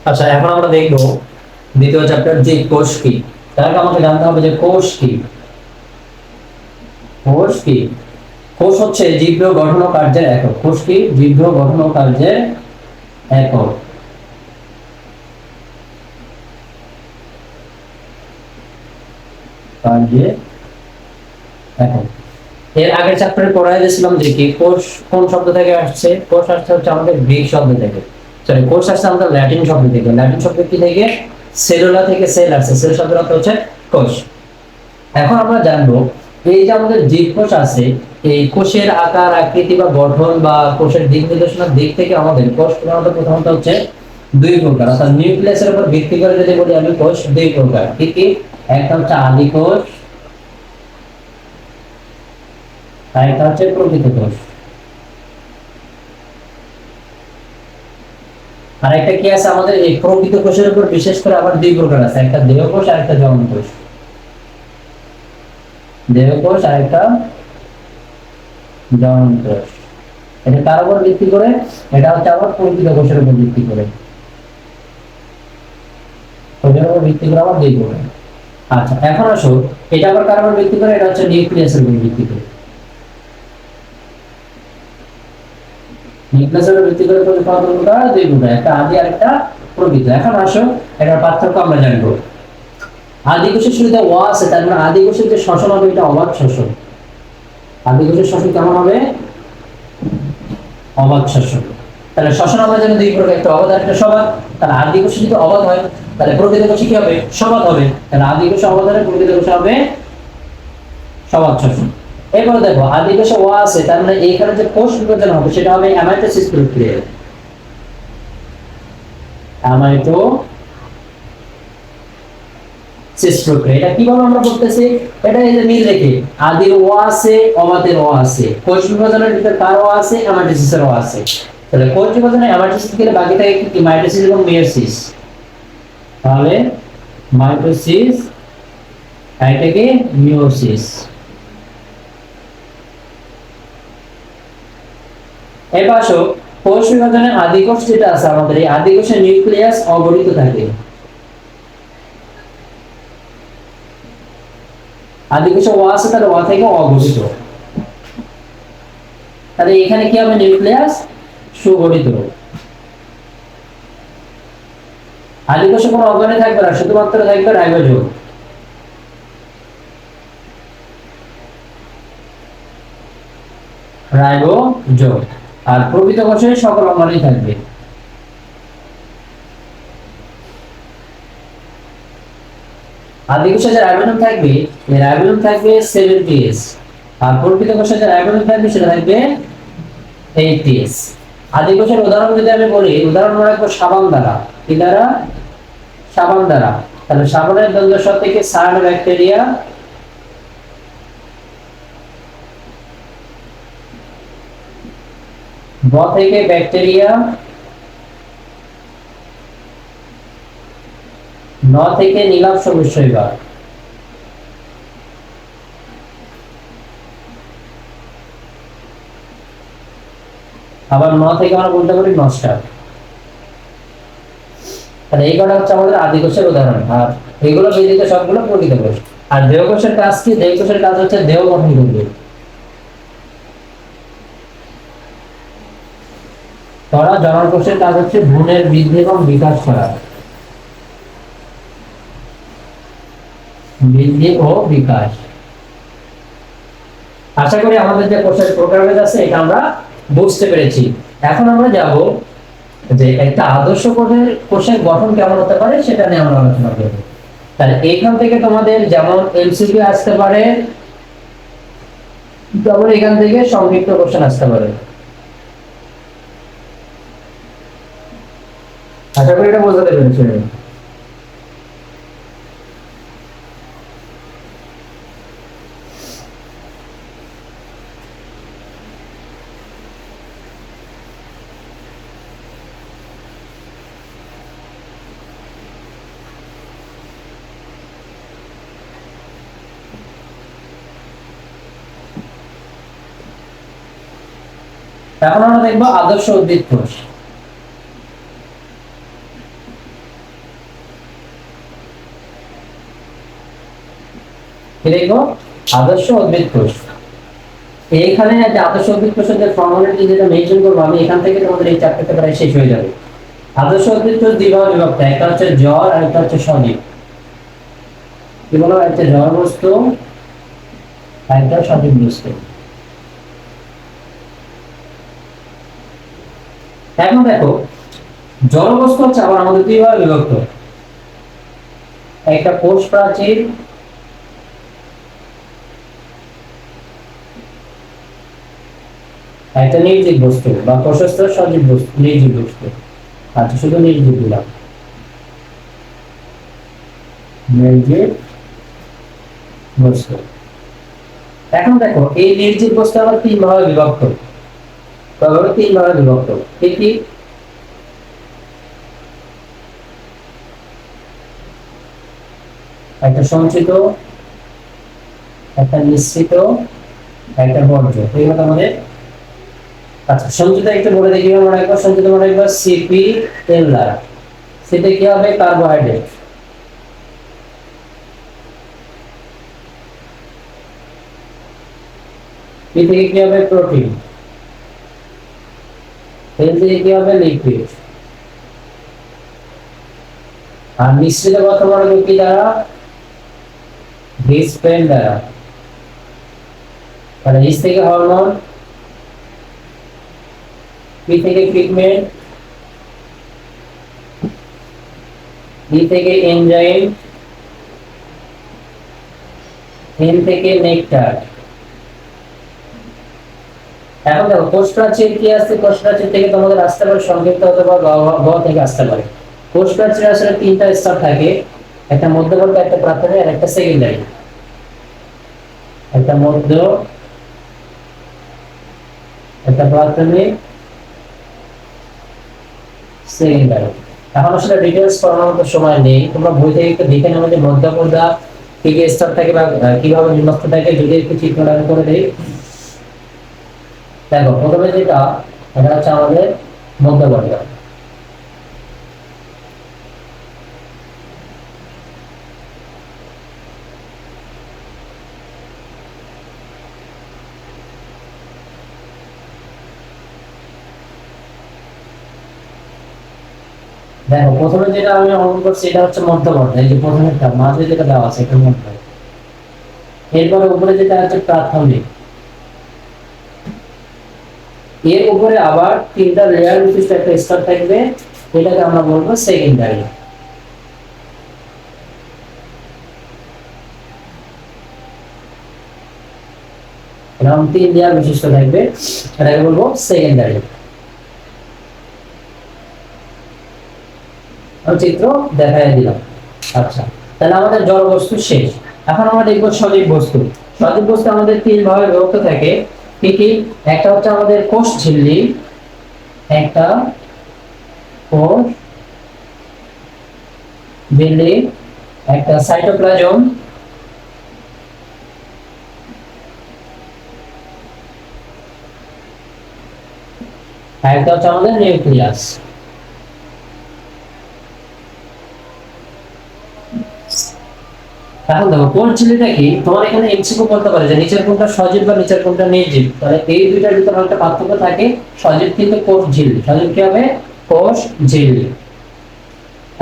আচ্ছা, এখন আমরা দেখব দ্বিতীয় চ্যাপ্টার যে কোষ কি। তার আগে আমাকে জানতে হবে যে কোষ কি। কোষ কি? কোষ হচ্ছে জীব গঠন ও কার্যের একক। কোষ কি? জীব গঠন ও কার্যের একক। কার্যের একক। এর আগের চ্যাপ্টারে পড়ায় দিয়েছিলাম যে কি কোষ কোন শব্দ থেকে আসছে। কোষ আসছে হচ্ছে আমাদের গ্রিক শব্দ থেকে, সরি কোষ আসছে আমাদের ল্যাটিন শব্দ থেকে। ল্যাটিন শব্দ কি থেকে? সেলুলা থেকে সেল আসছে। সেল শব্দের অর্থ হচ্ছে কোষ। এখন আমরা জানবো এই যে আমাদের জীবকোষ আছে, এই কোষের আকার আকৃতি বা গঠন বা কোষের দিক নির্দেশনার দিক থেকে আমাদের কোষ প্রথমত হচ্ছে দুই প্রকার। অর্থাৎ নিউক্লিয়াসের উপর ভিত্তি করে যদি বলি আমি, কোষ দুই প্রকার। কি কি? একটা হচ্ছে আদি কোষ, আর একটা হচ্ছে প্রকৃত কোষ। আর একটা কি আছে আমাদের এই প্রকৃত কোষের উপর বিশেষ করে আবার দুই প্রকার আছে, একটা দেহ কোষ আর একটা জনন কোষ। দেহ কোষ আর একটা জনন কোষ। এটা কার উপর ভিত্তি করে? এটা হচ্ছে আবার প্রকৃত কোষের উপর ভিত্তি করে। কোষের উপর ভিত্তি করে আবার দুই প্রকার। আচ্ছা, এখন আসো এটা আবার কার উপর ভিত্তি করে? এটা হচ্ছে নিউক্লিয়াসের উপর ভিত্তি করে। নিউক্লিয়াসের উপর ভিত্তি করে কোষ কতগুলো? দুই প্রকার, একটা আদি আর একটা প্রকৃত। এখন আসো এটার পার্থক্য আমরা জানবো। আদি কোষের শুরুতে ওয়া আছে, তার মানে আদি কোষের যে শ্বসন হবে এটা অবাধ শ্বসন। আদি কোষের শ্বসন কেমন হবে? অবাধ শ্বসন। তাহলে শ্বসন হবে যেন দুই প্রকার, একটা অবাধ আর একটা সবাধ। তাহলে আদি কোষে যদি অবাধ হয় তাহলে প্রকৃত কোষে কি হবে? সবাধ হবে। তাহলে আদি কোষে অবাধ হলে প্রকৃত কোষে হবে সবাধ শ্বসন। এরপর দেখো আদি কোষে ওয়া আছে, তার মানে এইখানে যে কোষ বিভাজন হবে সেটা হবে অ্যামাইটোসিস প্রক্রিয়া। অ্যামাইটোসিস প্রক্রিয়া এটা কিভাবে আমরা করতেছি? এটা এই যে মিল রেখে আদির ও আছে, অবাধের ও আছে, কোষ বিভাজনের ভিতরে কার ও আছে, অ্যামাইটোসিসের ও আছে। তাহলে কোষ বিভাজনে অ্যামাইটোসিস গেলে বাকি থাকে কি? মাইটোসিস এবং মেয়োসিস। তাহলে মাইটোসিস আর এটা কি? মিয়োসিস। এবার আসো কোষ বিভাজনে আদি কোষ যেটা আছে আমাদের, এই আদি কোষের নিউক্লিয়াস অগঠিত থাকে। আদি কোষে ও আছে, তাহলে ও থেকে অগঠিত। তাহলে এখানে কি হবে? নিউক্লিয়াস সুগঠিত। আদি কোষে কোনো অর্গানে থাকবে না, শুধুমাত্র থাকবে রাইবোজোম। রাইবোজোম। আর প্রকৃত কোষে সকল অঙ্গনেই থাকবে। আদি কোষে যে রাইবোজোম থাকবে, এই রাইবোজোম থাকবে 70s। আর প্রকৃত কোষে যে রাইবোজোম থাকবে সেটা থাকবে 80s। আদি কোষের উদাহরণ যদি আমি বলি, উদাহরণ রাখবো সাবান দ্বারা। কি দ্বারা? সাবান দ্বারা। তাহলে সাবানের দ্বন্দ্ব স থেকে সায়ানো ব্যাকটেরিয়া, ব থেকে ব্যাকটেরিয়া, ন থেকে নীলাভ সবুজ শৈবাল। আবার ন থেকে আমরা বলতে পারি নস্টার। তাহলে এই কটা হচ্ছে আমাদের আদি কোষের উদাহরণ। আর এগুলো ব্যতীত সবগুলো প্রকৃত কোষ। আর দেহ কোষের কাজ কি? দেহ কোষের কাজ হচ্ছে দেহ গঠন করবে। ধরা জনন কোষের কাজ হচ্ছে ভ্রূণের বৃদ্ধি এবং বিকাশ করা। বৃদ্ধি ও বিকাশ। আশা করি আমাদের যে কোষের প্রকারভেদ আছে এটা আমরা বুঝতে পেরেছি। এখন আমরা যাব যে একটা আদর্শ কোষের গঠন কেমন হতে পারে সেটা নিয়ে আমরা আলোচনা করব। তাহলে এইখান থেকে তোমাদের যেমন এমসিকিউ আসতে পারে, তেমন এখান থেকে সংক্ষিপ্ত কোশ্চেন আসতে পারে। আশা করি এটা বোঝাতে পেরেছি। এখন আমরা দেখবো আদর্শ উদ্ভিদ কোষ। কি লিখবো? আদর্শ উদ্ভিদ কোষ। এইখানে যে আদর্শ উদ্ভিদ কোষের যে ফর্মালিটি যেটা মেনশন করবো আমি, এখান থেকে তোমাদের এই চ্যাপ্টারটা প্রায় শেষ হয়ে যাবে। আদর্শ উদ্ভিদ কোষ দুই ভাগে বিভক্ত, একটা হচ্ছে জ্বর আর একটা হচ্ছে সজীব। কি বলো? একটা জ্বর বস্তু আর একটা সজীব বস্তু। এখন দেখো, জড় বস্তু হচ্ছে আবার আমাদের দুই ভাগে বিভক্ত, একটা কোষ প্রাচীর একটা নির্জীব বস্তু বা কোষস্থ সজীব বস্তু, নির্জীব বস্তু। আচ্ছা, শুধু নির্জীব দিলাম, নির্জীব বস্তু। এখন দেখো, এই নির্জীব বস্তু আবার তিন ভাগে বিভক্ত, তবে তিন ভাগে বিভক্ত। কি কি? একটা সঞ্চিত, একটা নিশ্চিত, একটা বর্জ্য। এই হলো আমাদের। আচ্ছা, সঞ্চিত একটু বলে দেখি, মনে রাখবো সঞ্চিত মনে রাখবো সিপি তেল দ্বারা। সেটা কি হবে? কার্বোহাইড্রেট। পি থেকে কি হবে? প্রোটিন। তেল থেকে কি হবে? লিপিড। আর মিশ্রিত কথা বলা যায় কি দ্বারা? হিস্টেন দ্বারা। তাহলে হিস থেকে হরমোন, পি থেকে পিগমেন্ট, ডি থেকে এনজাইম, এন থেকে নেকটার। এখন দেখো, কোষ প্রাচীর কি আছে? কোষ প্রাচীর থেকে তোমাদের আসতে পারে সংক্ষিপ্ত অথবা গ থেকে আসতে পারে। কোষ প্রাচীর আসলে তিনটা স্তর থাকে, একটা মধ্যবর্তী, একটা প্রাথমিক আর একটা সেকেন্ডারি। একটা মধ্য, একটা প্রাথমিক, সেকেন্ডারি। এখন আসলে ডিটেইলস পড়ানোর মতো সময় নেই, তোমরা বই থেকে একটু দেখে নেবে যে মধ্যপর্দা কি কি স্তর থাকে বা কিভাবে বিভক্ত থাকে, যদি একটু চিত্রটা করে দেই। দেখো, প্রথমে যেটা, এটা হচ্ছে আমাদের মধ্যপর্দা। দেখো, প্রথমে যেটা আমি অঙ্কন করছি এটা হচ্ছে মধ্যপর্দা। এই যে প্রথমেরটা মাঝে যেটা দেওয়া আছে এটা মধ্য। এরপরে উপরে যেটা আছে প্রাথমিক। এর উপরে আবার তিনটা লেয়ার বিশিষ্ট একটা স্তর থাকবে, এটাকে আমরা বলবো সেকেন্ডারি। এরকম তিন লেয়ার বিশিষ্ট থাকবে, এটাকে বলবো সেকেন্ডারি। আমি চিত্র দেখাই দিলাম। আচ্ছা, তাহলে আমাদের জড় বস্তু শেষ। এখন আমরা দেখবো সজীব বস্তু। সজীব বস্তু আমাদের তিন ভাগে বিভক্ত থাকে। কি কি? একটা হচ্ছে আমাদের কোষ ঝিল্লি, একটা কোষ ঝিল্লি, একটা সাইটোপ্লাজম, আর একটা হচ্ছে আমাদের নিউক্লিয়াস। এখন দেখো, কোষ ঝিল্লিটা কি? তোমার এখানে এমসিকিউ বলতে পারে যে নিচের কোনটা সজীব বা নিচের কোনটা নির্জীব। তাহলে এই দুইটার ভিতরে একটা পার্থক্য থাকে। সজীব কিন্তু কোষ ঝিল্লি, সজীব কি হবে? কোষ ঝিল্লি।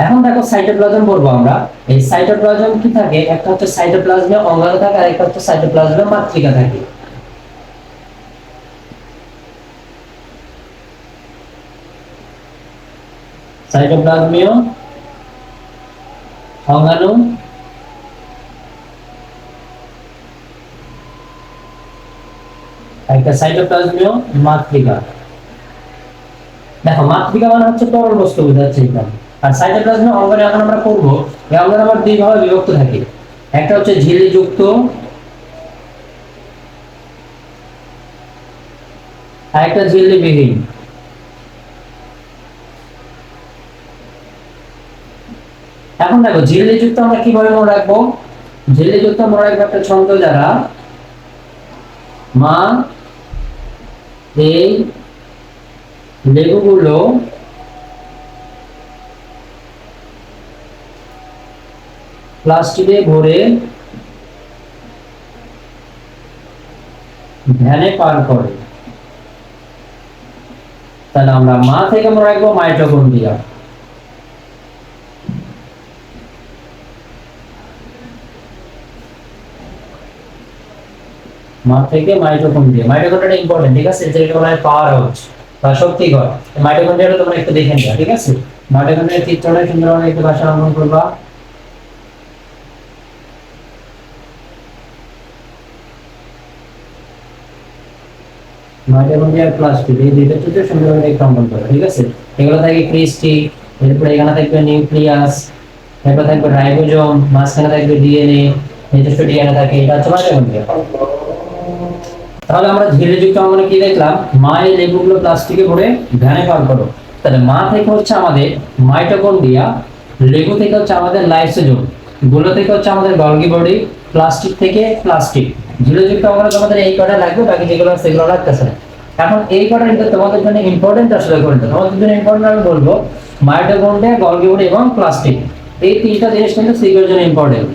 এখন দেখো, সাইটোপ্লাজম বলবো আমরা। এই সাইটোপ্লাজম কি থাকে? একটা হচ্ছে সাইটোপ্লাজমে অঙ্গাণু থাকে আর একটা হচ্ছে সাইটোপ্লাজমে মাতৃকা থাকে। সাইটোপ্লাজমীয় অঙ্গাণু, একটা সাইটোপ্লাজমীয় মাতৃকা। দেখো, মাতৃকা মানে হচ্ছে তরল বস্তু বোঝাচ্ছে এখানে। আর সাইটোপ্লাজমীয় অঙ্গাণু এখন আমরা পড়বো, এই অঙ্গাণু আবার দুই ভাগে বিভক্ত থাকে। একটা হচ্ছে ঝিল্লি যুক্ত আর একটা ঝিল্লি বিহীন। এখন দেখো, ঝিল্লি যুক্ত আমরা কিভাবে মনে রাখবো? ঝিল্লি যুক্ত মনে রাখবো একটা ছন্দ দ্বারা, মা এই লেবুগুলো প্লাস্টিকে ভরে ভ্যানে পার করে, তাহলে আমরা মা থেকে মনে রাখবো মাইটোকন্ড্রিয়া। মা থেকে মাইটোকন্ড্রিয়া, মাইটোকন্ড্রিয়াটা ইম্পর্টেন্ট, ঠিক আছে, যেটা বলা হয় পাওয়ার হাউস বা শক্তিঘর। মাইটোকন্ড্রিয়াটা তোমরা একটু দেখে নিও, ঠিক আছে। মাইটোকন্ড্রিয়ার চিত্রটা সুন্দরভাবে একটু ভাষা অঙ্কন করবা। মাইটোকন্ড্রিয়া প্লাস্টিক, এই দুইটা চিত্র সুন্দরভাবে একটু অঙ্কন করো, ঠিক আছে। এগুলো থাকে ক্রিস্টি, এরপরে এখানে থাকবে নিউক্লিয়াস, এরপর থাকবে রাইবোজোম, মাঝখানে থাকবে ডিএনএ, নিজস্ব ডিএনএ থাকে, এটা হচ্ছে মাইটোকন্ড্রিয়া। তাহলে আমরা ধীরে যুক্ত অঙ্গনে কি দেখলাম, মা এই লেগুগুলো প্লাস্টিকে ভরে ভ্যানে পার করো। তাহলে মা থেকে হচ্ছে আমাদের মাইটোকন্ড্রিয়া, লেগু থেকে হচ্ছে আমাদের লাইসোজোম, গুলো থেকে হচ্ছে আমাদের গলগি বডি, প্লাস্টিক থেকে প্লাস্টিক। ধীরে যুক্ত অঙ্গনে তোমাদের এই কটা লাগবে, বাকি যেগুলো আছে সেগুলো লাগতেছে না। এখন এই কটা কিন্তু তোমাদের জন্য ইম্পর্টেন্ট, আসলে কোনটা তোমাদের জন্য ইম্পর্টেন্ট আমি বলবো, মাইটোকন্ড্রিয়া, গলগি বডি এবং প্লাস্টিক, এই তিনটা জিনিস কিন্তু সিকিউর জন্য ইম্পর্টেন্ট।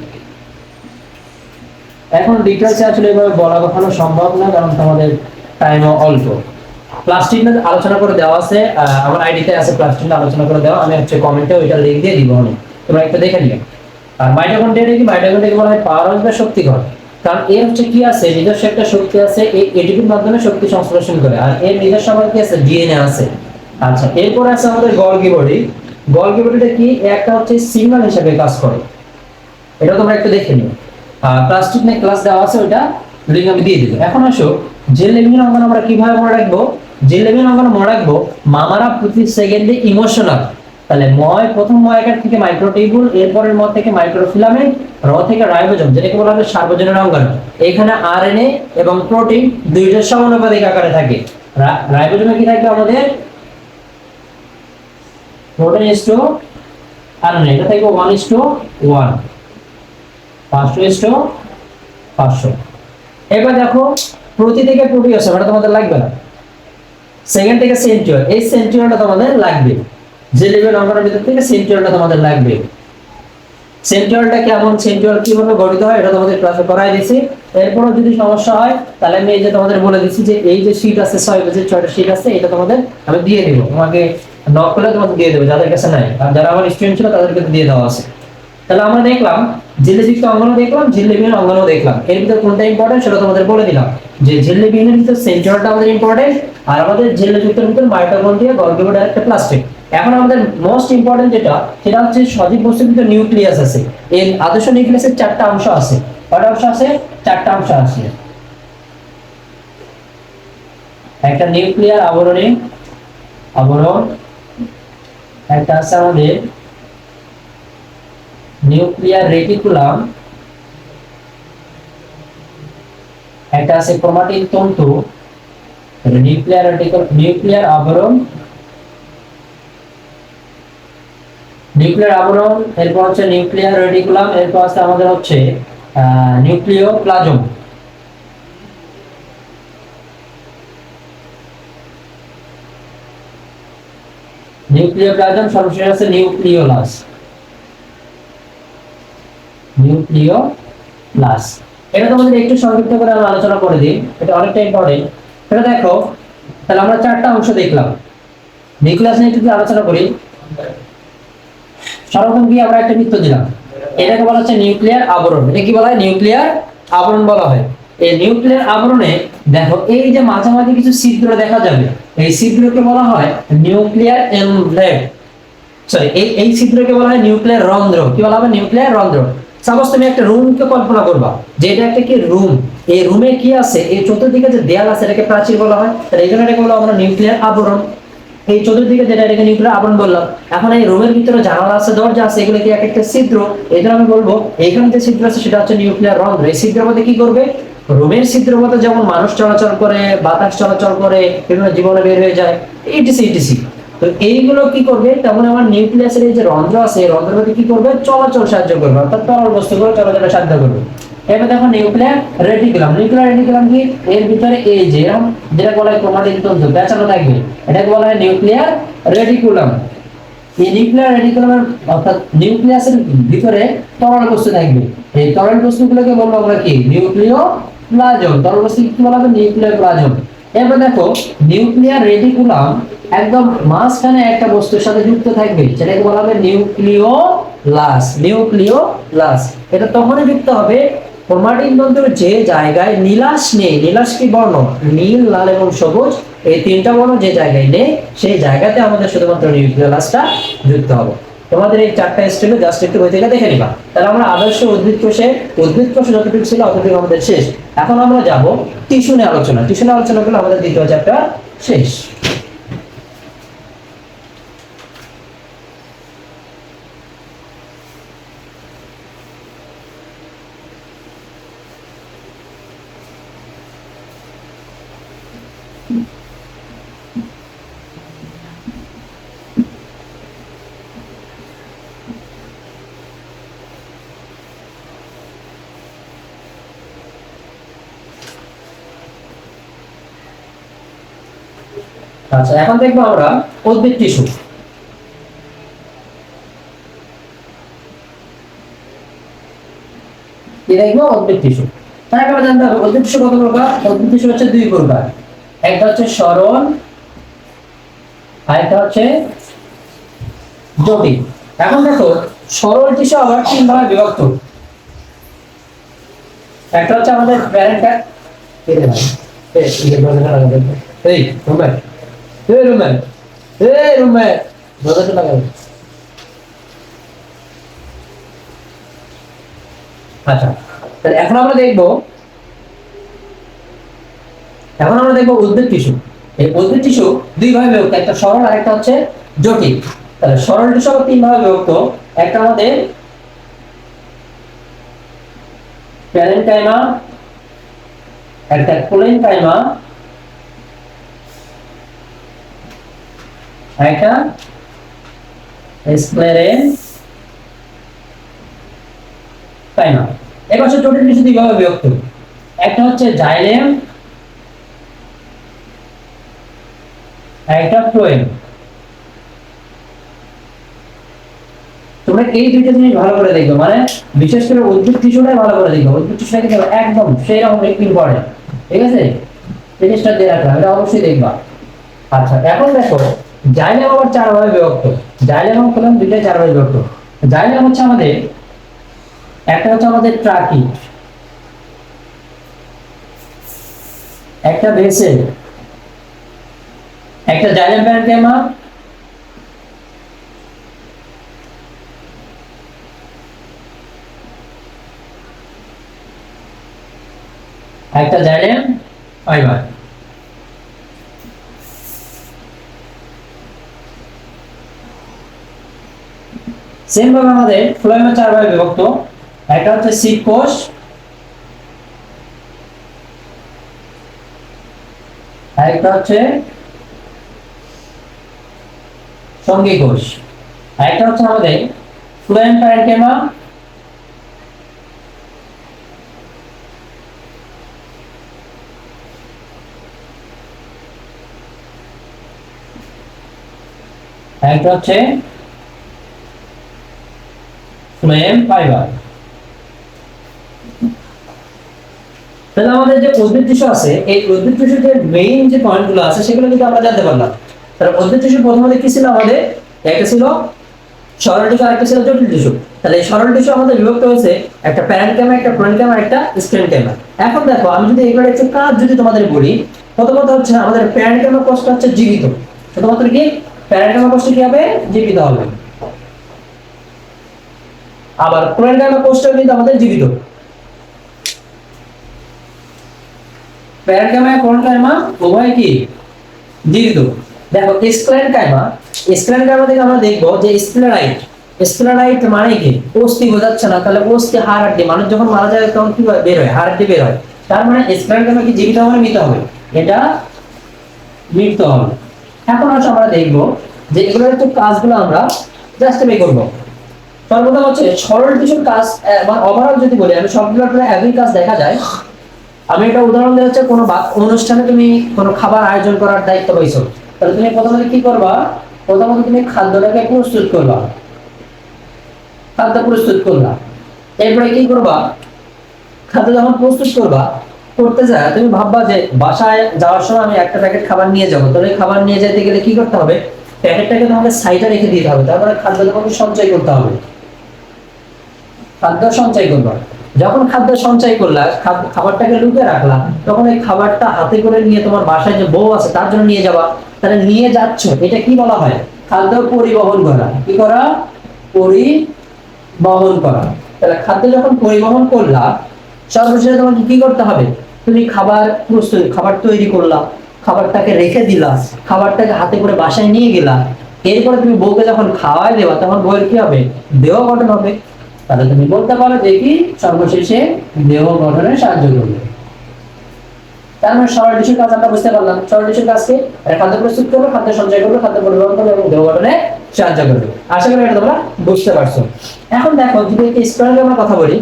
এখন ডিটেইলসে আসলে এভাবে বলা কখনো সম্ভব না, কারণ তোমাদের টাইমও অল্প। প্লাস্টিক নিয়ে আলোচনা করে দেওয়া আছে, আমার আইডিতে আছে প্লাস্টিক নিয়ে আলোচনা করে দেওয়া, আমি হচ্ছে কমেন্টে ওইটা লিংক দিয়ে দিব, আমি তোমরা একটু দেখে নিও। আর মাইটোকন্ড্রিয়া কি, মাইটোকন্ড্রিয়াকে বলা হয় পাওয়ার হাউস বা শক্তিঘর, কারণ এর হচ্ছে কি আছে, নিজস্ব একটা শক্তি আছে, এই এটিপির মাধ্যমে শক্তি সংশ্লেষণ করে, আর এর নিজস্ব আবার কি আছে, ডিএনএ আছে। আচ্ছা, এরপর আছে আমাদের গলগি বডি। গলগি বডিটা কি, একটা হচ্ছে সিগন্যাল হিসেবে কাজ করে, এটা তোমরা একটু দেখে নিও। প্লাস্টিক নিয়ে ক্লাস দেওয়া আছে, ওইটা লিংক আমি দিয়ে দিব। এখন আসো জেল লেভিন অঙ্গন আমরা কিভাবে মনে রাখবো। জেল লেভিন অঙ্গন মনে রাখবো, মামারা প্রতি সেকেন্ডে ইমোশনাল। তাহলে ময়, প্রথম ময়াকার থেকে মাইক্রোটিউবুল, এরপরের ময় থেকে মাইক্রোফিলামেন্ট, র থেকে রাইবোজোম, যেটাকে বলা হয় সার্বজনীন অঙ্গন। এখানে আরএনএ এবং প্রোটিন দুইটার সমানুপাতিক আকারে থাকে। রাইবোজোমে কি থাকবে আমাদের, প্রোটিন ইজ টু আরএনএ, এটা থাকবে 1:1, 5:500। এবার দেখো প্রতি থেকে প্রোটিওস, এটা তোমাদের লাগবে না। সেকেন্ড থেকে সেন্ট্রিওল, এই সেন্ট্রিওলটা তোমাদের লাগবে, যে লেভেল অঙ্গনের ভিতর থেকে সেন্ট্রিওলটা তোমাদের লাগবে। সেন্ট্রিওলটা কেমন, সেন্ট্রিওল কিভাবে গঠিত হয়, এটা তোমাদের ক্লাসে করাই দিয়েছি। এরপরও যদি সমস্যা হয় তাহলে আমি এই যে তোমাদের বলে দিচ্ছি যে এই যে শীট আছে 6 পেজের 6টা শীট আছে, এটা তোমাদের আমি দিয়ে দিব, তোমাকে নক করলে তোমাদের দিয়ে দেবো, যাদের কাছে নাই। আর যারা আমার স্টুডেন্ট ছিল তাদেরকে দিয়ে দেওয়া আছে। তাহলে আমরা দেখলাম ঝিল্লিযুক্ত অঙ্গনও দেখলাম, ঝিল্লিবিহীন অঙ্গনও দেখলাম। এর ভিতরে কোনটা ইম্পর্টেন্ট সেটা তোমাদের বলে দিলাম, যে ঝিল্লিবিহীনের ভিতরে সেন্ট্রিওলটা আমাদের ইম্পর্টেন্ট, আর আমাদের ঝিল্লিযুক্তের ভিতরে মাইটোকন্ড্রিয়া, গলগি বডি আর একটা প্লাস্টিক। এখন আমাদের মোস্ট ইম্পর্টেন্ট যেটা, সেটা হচ্ছে সজীব বস্তুর ভিতরে নিউক্লিয়াস আছে। এই আদর্শ নিউক্লিয়াসের 4টা অংশ আছে। কয়টা অংশ আছে? 4টা অংশ আছে। একটা নিউক্লিয়ার আবরণ, একটা আছে আমাদের নিউক্লিয়ার রেটিকুলাম, একটা আছে ক্রোমাটিন তন্তু, নিউক্লিয়ার আবরণ, এরপর হচ্ছে নিউক্লিয়ার রেটিকুলাম, এরপর আছে আমাদের হচ্ছে নিউক্লিওপ্লাজম। নিউক্লিওপ্লাজম, সর্বশেষ আছে নিউক্লিওলাস। এটা তোমাদের একটু সংক্ষিপ্ত করে আমি আলোচনা করে দিই, এটা অনেকটা ইম্পর্টেন্ট। এটা দেখো, তাহলে আমরা 4টা অংশ দেখলাম। নিউক্লিয়াস নিয়ে একটু আলোচনা করি। সর্বপ্রথম কি আমরা একটা বৃত্ত দিলাম, এটাকে বলা হচ্ছে নিউক্লিয়ার আবরণ। এটা কি বলা হয়? নিউক্লিয়ার আবরণ বলা হয়। এই নিউক্লিয়ার আবরণে দেখো এই যে মাঝামাঝি কিছু ছিদ্র দেখা যাবে, এই ছিদ্রকে বলা হয় নিউক্লিয়ার এনভেলপ। সরি, এই ছিদ্রকে বলা হয় নিউক্লিয়ার রন্ধ্র। কি বলা হবে? নিউক্লিয়ার রন্ধ্র। সাপোজ তুমি একটা রুমকে কল্পনা করবা, যে এটা একটা কি রুম, এই রুমে কি আছে, এই চতুর্দিকে যে দেয়াল আছে এটাকে প্রাচীর বলা হয়, তাহলে এই জন্য এটাকে বলা আমরা নিউক্লিয়ার আবরণ। এই চতুর্দিকে যেটা এটাকে নিউক্লিয়ার আবরণ বললাম। এখন এই রুমের ভিতরে জানালা আছে, দরজা আছে, এগুলো কি এক একটা ছিদ্র। এই জন্য আমি বলবো এইখানে যে ছিদ্র আছে সেটা হচ্ছে নিউক্লিয়ার রন্ধ্র। এই ছিদ্রের মধ্যে কি করবে? রুমের ছিদ্রের মধ্যে যেমন মানুষ চলাচল করে, বাতাস চলাচল করে, বিভিন্ন জীবনে বের হয়ে যায়, ইটিসি। তো এইগুলো কি করবে? তেমন আমার নিউক্লিয়াসের এই যে রন্ধ্র আছে, এই রন্ধ্রের মধ্যে কি করবে? চলাচল সাহায্য করবে, অর্থাৎ তরল বস্তুগুলো চলাচলে সাহায্য করবে। এবার দেখো নিউক্লিয়ার রেটিকুলাম। নিউক্লিয়ার রেটিকুলাম কি? এর ভিতরে এই যে যেটা বলা হয় ক্রোমাটিন তন্তু পেঁচানো থাকবে, এটাকে বলা হয় নিউক্লিয়ার রেটিকুলাম। এই নিউক্লিয়ার রেটিকুলামের অর্থাৎ নিউক্লিয়াসের ভিতরে তরল বস্তু থাকবে। এই তরল বস্তুগুলোকে বলবো আমরা কি? নিউক্লিও প্লাজম, তরলস্থিতি কি বলা হবে? Nuclear plasm. এরপর দেখো নিউক্লিয়ার রেটিকুলাম একদম মাঝখানে একটা বস্তুর সাথে যুক্ত থাকবে, সেটাকে বলা হবে নিউক্লিওলাস। নিউক্লিওলাস এটা তখনই যুক্ত হবে ক্রোমাটিন তন্তুর যে জায়গায় নীলাশ নেই। নীলাশ কি বর্ণ? নীল, লাল এবং সবুজ, এই তিনটা বর্ণ যে জায়গায় নেই সেই জায়গাতে আমাদের শুধুমাত্র নিউক্লিওলাসটা যুক্ত হবে। তোমাদের এই চারটা স্টেপে জাস্ট একটু বই থেকে দেখে নিবা। তাহলে আমরা আদর্শ উদ্ভিদ কোষ যতটুকু ছিল অতটুকু আমাদের শেষ। এখন আমরা যাব টিস্যু নিয়ে আলোচনা। টিস্যু নিয়ে আলোচনা করলে আমাদের দ্বিতীয় চ্যাপ্টার শেষ। আচ্ছা, এখন দেখবো আমরা উদ্ভিদ টিস্যু। কি দেখবো? উদ্ভিদ টিস্যু। তার আগে আমরা জানতে হবে উদ্ভিদ টিস্যু কত প্রকার। উদ্ভিদ টিস্যু হচ্ছে দুই প্রকার, একটা হচ্ছে সরল, আরেকটা হচ্ছে জটিল। এখন দেখো সরল টিস্যু আবার তিন ভাগে বিভক্ত। একটা হচ্ছে আমাদের প্যারেন্টাল, এই রুমের, এই রুমের, এই রুমের দরজাটা লাগাবে। আচ্ছা, তাহলে এখন আমরা দেখবো উদ্ভিদ টিস্যু। এই উদ্ভিদ টিস্যু দুই ভাগে বিভক্ত, একটা সরল আর একটা হচ্ছে জটিল। তাহলে সরল টিস্যু তিন ভাগে বিভক্ত, একটা আমাদের প্যারেনকাইমা, একটা কোলেনকাইমা, একটা স্ক্লেরেনকাইমা। এবার হচ্ছে জটিল টিস্যু দুই ভাগে বিভক্ত, একটা হচ্ছে জাইলেম, একটা ফ্লোয়েম। তোমরা এই দুইটা জিনিস ভালো করে দেখবে, মানে বিশেষ করে উদ্ভিদ টিস্যুটাই ভালো করে দেখবে। উদ্ভিদ টিস্যুটা কিন্তু একদম সেই রকম ইম্পর্টেন্ট, ঠিক আছে? জিনিসটা দিয়ে রাখলাম, এটা অবশ্যই দেখবা। আচ্ছা, এখন দেখো জাইলেম আবার চার ভাগে বিভক্ত। জাইলেম এবং ফ্লোয়েম দুইটাই চার ভাগে বিভক্ত। জাইলেম হচ্ছে আমাদের, একটা হচ্ছে আমাদের ট্রাকি, একটা ভেসেল, একটা জাইলেম প্যারেনকাইমা, একটা জাইলেম ফাইবার। সেম ভাবে আমাদের ফ্লোয়েমে চার ভাগে বিভক্ত, একটা হচ্ছে সিড কোষ, আরেকটা হচ্ছে সঙ্গী কোষ, আরেকটা হচ্ছে আমাদের ফ্লোয়েম প্যারেনকাইমা, আরেকটা হচ্ছে ফ্লোয়েম ফাইবার। তাহলে আমাদের যে উদ্ভিদ টিস্যু আছে, এই উদ্ভিদ টিস্যুর যে মেইন যে পয়েন্টগুলো আছে সেগুলো কিন্তু আমরা জানতে পারলাম। তাহলে উদ্ভিদ টিস্যু প্রথমে কি ছিল আমাদের? একটা ছিল সরল টিস্যু, আরেকটা ছিল জটিল টিস্যু। তাহলে এই সরল টিস্যু আমাদের বিভক্ত হয়েছে একটা প্যারেনকাইমা, একটা ফ্লোয়েমকাইমা, একটা স্ক্লেরেনকাইমা। এখন দেখো আমি যদি এগুলো একটু কাজ যদি তোমাদের বলি, প্রথমত হচ্ছে আমাদের প্যারেনকাইমা কোষটা হচ্ছে জীবিত। শুধুমাত্র কি প্যারেনকাইমা কোষটা কি হবে? জীবিত হবে। আবার ফ্লোয়েমকাইমা কোষটা কিন্তু আমাদের জীবিত। প্যারেনকাইমা ফ্লোয়েমকাইমা উভয় কি জীবিত। দেখো স্ক্লেরেনকাইমা থেকে আমরা দেখবো যে স্ক্লেরাইট মানে কি? অস্থি বোঝাচ্ছে না, তাহলে অস্থি হাড় হাড্ডি, মানুষ যখন মারা যায় তখন কি বের হয়? হাড় হাড্ডি বের হয়। তার মানে স্ক্লেরেনকাইমা কি জীবিত হবে, মৃত হবে? এটা মৃত হবে। এখন হচ্ছে আমরা দেখবো যে এগুলোর একটু কাজগুলো আমরা জাস্ট বের করবো। সর্বপ্রথম হচ্ছে সরল টিস্যুর কাজ, মানে ওভারঅল যদি বলি আমি সবগুলোর প্রায় একই কাজ দেখা যায়। আমি একটা উদাহরণ দিতে হচ্ছে, কোনো অনুষ্ঠানে তুমি কোনো খাবার আয়োজন করার দায়িত্ব পাইছো, তাহলে তুমি প্রথমে কি করবা? প্রথমত তুমি খাদ্যটাকে প্রস্তুত করবা, খাদ্য প্রস্তুত করলা। এরপরে কি করবা? খাদ্য যখন প্রস্তুত করবা, করতে যায় তুমি ভাববা যে বাসায় যাওয়ার সময় আমি একটা প্যাকেট খাবার নিয়ে যাবো, তাহলে খাবার নিয়ে যেতে গেলে কি করতে হবে, প্যাকেটটাকে তোমাকে সাইডে রেখে দিতে হবে, তারপরে খাদ্য তোমাকে সঞ্চয় করতে হবে, খাদ্য সঞ্চয় করবা। যখন খাদ্য সঞ্চয় করলা, খাবারটাকে লুকিয়ে রাখলা, তখন এই খাবারটা হাতে করে নিয়ে তোমার বাসায় যে বউ আছে তার জন্য নিয়ে যাবা, তাহলে নিয়ে যাচ্ছ, এটা কি বলা হয়, খাদ্য পরিবহন করা। কি করা? পরিবহন করা। তাহলে খাদ্য যখন পরিবহন করলা, সর্বশেষে তোমাকে কি করতে হবে, তুমি খাবার প্রস্তুত, খাবার তৈরি করলা, খাবারটাকে রেখে দিলা, খাবারটাকে হাতে করে বাসায় নিয়ে গেলা, এরপরে তুমি বউকে যখন খাওয়াই দেবা তখন বউয়ের কি হবে, দেহ গঠন হবে। তাহলে তুমি বলতে পারো যে কি সর্বশেষে দেহ গঠনে সাহায্য করবে। তার মানে সরল টিস্যুর কাজ আমরা বুঝতে পারলাম। সরল টিস্যুর কাজ কি? খাদ্য প্রস্তুত করবে, খাদ্য সঞ্চয় করবে, খাদ্য পরিবহন করবে এবং দেহ গঠনে সাহায্য করবে। আশা করি এটা তোমরা বুঝতে পারছো। এখন দেখো যদি একটা স্কোয়ারের আমরা কথা বলি,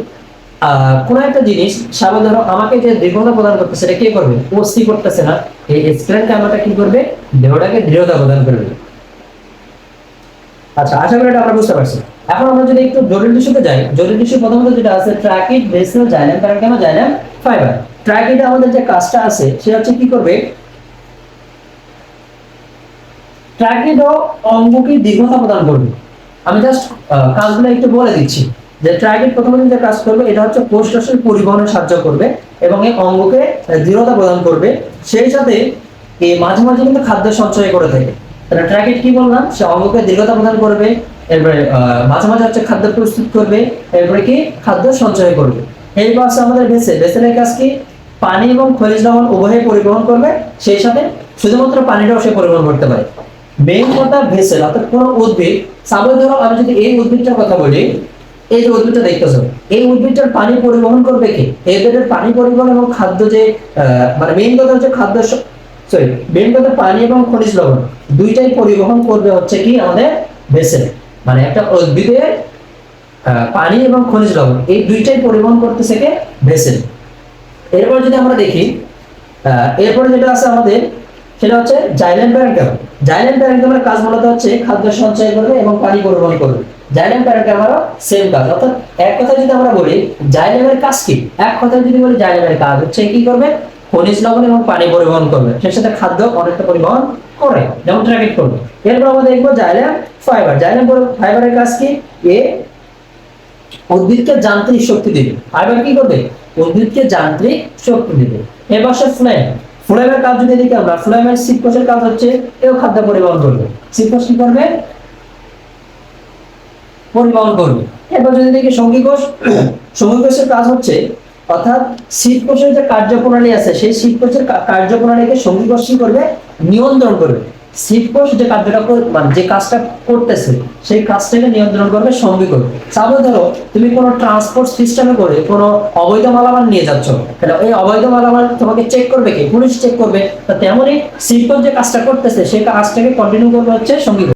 কোন একটা জিনিস সাপোজ ধরো আমাকে যে দৃঢ়তা প্রদান করতেছে এটা কে করবে, ওসি করতেছে না, এই স্কোয়ার ক্যামেরাটা কি করবে, দেহটাকে দৃঢ়তা প্রদান করবে। আচ্ছা, আশা করি এটা আমরা বুঝতে পারছি। এখন আমরা যদি একটু জটিল টিস্যুতে যাই, জটিল টিস্যু প্রথমত যেটা আছে tracheid, vessel, xylem, parenchyma, xylem, fibre. ট্রাকিডে আমাদের যে কাজটা আছে সেটা হচ্ছে কি করবে, ট্রাকিড অঙ্গকে দীর্ঘতা প্রদান করবে। আমি জাস্ট কাজগুলো একটু বলে দিচ্ছি যে ট্রাকিড প্রথমত যে কাজ করবে এটা হচ্ছে কোষরসের পরিবহনে সাহায্য করবে এবং এই অঙ্গকে দৃঢ়তা প্রদান করবে, সেই সাথে এই মাঝে মাঝে কিন্তু খাদ্য সঞ্চয় করে থাকে। তাহলে ট্রাকিড কি বললাম, সে অঙ্গকে দৃঢ়তা প্রদান করবে, এরপরে মাঝে মাঝে হচ্ছে খাদ্য প্রস্তুত করবে, এরপরে কি খাদ্য সঞ্চয় করবে। এরপর আছে আমাদের ভেসেল। ভেসেলের কাজ কি, পানি এবং খনিজ লবণ উভয় পরিবহন করবে, সেই সাথে শুধুমাত্র পানিটাও সে পরিবহন করতে পারে। মেইন কথা ভেসেল, অর্থাৎ কোন উদ্ভিদ, সাপোজ ধরো আমি যদি এই উদ্ভিদটার কথা বলি, এই যে উদ্ভিদটা দেখতেছো, এই উদ্ভিদটার পানি পরিবহন করবে কি, এই উদ্ভিদের পানি পরিবহন এবং খাদ্য যে মানে মেইন কথা হচ্ছে খাদ্য, সরি মেইন কথা পানি এবং খনিজ লবণ দুইটাই পরিবহন করবে হচ্ছে কি আমাদের ভেসেল। মানে একটা উদ্ভিদের পানি এবং খনিজ লবণ এই দুইটাই পরিবহন করতেছে কে, ভেসেল। এরপর যদি আমরা দেখি, এরপরে যেটা আছে আমাদের সেটা হচ্ছে জাইলেম প্যারেনকাইমা। জাইলেম প্যারেনকাইমার কাজ মূলত হচ্ছে খাদ্য সঞ্চয় করবে এবং পানি পরিবহন করবে। জাইলেম প্যারেনকাইমারও সেম কাজ। অর্থাৎ এক কথায় যদি আমরা বলি জাইলেমের কাজ কি, এক কথায় যদি বলি জাইলেমের কাজ হচ্ছে কি করবে, খনিজ লবণ এবং পানি পরিবহন করবে, সেই সাথে খাদ্য অনেকটা পরিবহন করে, যেমন ট্রাকিড করবে। এরপর আমরা দেখবো জাইলেম ফাইবার। জাইলেম ফাইবারের কাজ কি, এ উদ্ভিদকে যান্ত্রিক শক্তি দিবে। ফাইবার কি করবে, উদ্ভিদকে যান্ত্রিক শক্তি দিবে। এবার সে ফ্লেম, ফ্লেমের কাজ যদি দেখি আমরা, ফ্লেমের শীত কোষের কাজ হচ্ছে এও খাদ্য পরিবহন করবে। শীত কোষ কি করবে, পরিবহন করবে। এবার যদি দেখি সঙ্গী কোষ, সঙ্গী কোষের কাজ হচ্ছে অর্থাৎ শীত কোষের যে কার্যপ্রণালী আছে সেই শীত কোষের কার্যপ্রণালীকে সঙ্গী কোষ কি করবে, নিয়ন্ত্রণ করবে। শীত কোষ যে কার্যটা মানে যে কাজটা করতেছে সেই কাজটাকে নিয়ন্ত্রণ করবে সঙ্গী কোষ। সাপোজ ধরো তুমি কোনো ট্রান্সপোর্ট সিস্টেমে করে কোনো অবৈধ মালামাল নিয়ে যাচ্ছ, তাহলে এই অবৈধ মালামাল তোমাকে চেক করবে কি, পুলিশ চেক করবে। তো তেমনই শীত কোষ যে কাজটা করতেছে সেই কাজটাকে কন্টিনিউ করবে হচ্ছে সঙ্গী কোষ।